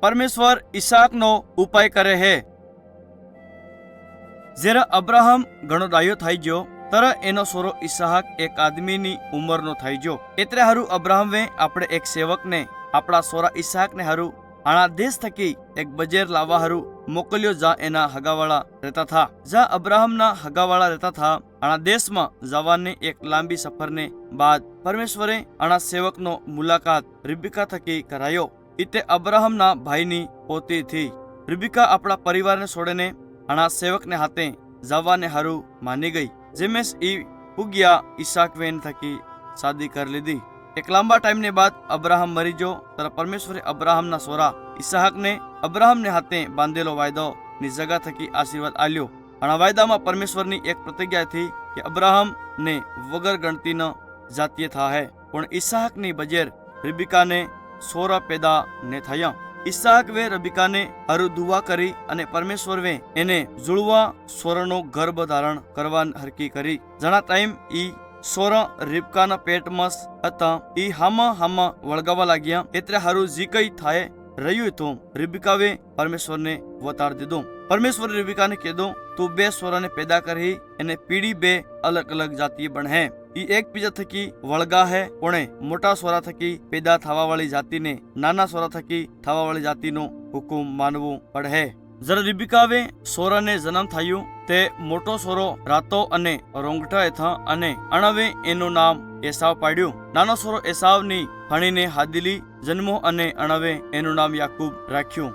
परमेश्वर इसहाक नो उपाय करे है। જ્યારે અબ્રાહમ ઘણો ડાયો થઈ ગયો ત્યારે એનો સોરો ઈસાક એક આદમીની ઉંમરનો થઈ ગયો। એટલે હારું અબ્રાહમે આપણે એક સેવકને આપણા સોરા ઈસાકને હારું આના દેશ થકી એક બજેર લાવવા હારું મોકલ્યો જા એના હગાવાળા રહેતા થા। જા અબ્રાહમના હગાવાળા રહેતા થા આના દેશમાં જવાની એક લાંબી સફરને બાદ પરમેશ્વરે આના સેવકનો મુલાકાત રિબિકા થકી કરાયો। ઇતે અબ્રાહમના ભાઈની પોતી थी। રિબિકા આપણા પરિવારને છોડીને આના સેવકને હાથે જવાને હારું માની ગઈ। જેમેસ ઈ પુગ્યા ઈસાક વેન થકી શાદી कर લીધી। एक लांबा टाइम ने बाद अब्राहम मरी जो तर परमेश्वरे अब्राहम ना सोरा ईसाक ने अब्राहम ने हाथे बांधेलो वायदो ની જગા થકી આશીર્વાદ આલ્યો। આ વાયદામાં પરમેશ્વરની એક પ્રતિજ્ઞા હતી કે અબ્રાહમ ને વગર ગણતી ન જાતીય થાહે। પણ ઈસાકની બજેર રિબિકાને સોરા પેદા ને થયા। ઈસાક વે રબિકાને હરુ દુઆ કરી અને પરમેશ્વર વે એને જુળવા સોરનો ગર્ભ ધારણ કરવા હરકી કરી। જણા ટાઈમ ઈ સોર રિબકાના પેટમાં હતા ઈ હામાં વળગાવા લાગ્યા। એટલે હારું જી કઈ થાય રહ્યું હતું રિબિકાએ પરમેશ્વરને વતાડી દીધું। પરમેશ્વર રિબિકાને કીધું તું બે સોરાને પેદા કરી એને પીડી બે અલગ अलग જાતિ બને। ઈ એકબીજા થકી વળગા હે પણ મોટા સોરા થકી પેદા થવા વાળી જાતિને નાના સોરા થકી થવા વાળી જાતિનો હુકુમ માનવું પડે। જ્યારે રિબિકાએ સોરાને જન્મ થયું તે મોટો સોરો રાતો અને રોંગટા હતા અને અણવે એનું નામ એસાવ પાડ્યું। નાનો સોરો એસાવની ફણીને હાદીલી જન્મો અને અણવે એનું નામ યાકૂબ રાખ્યું।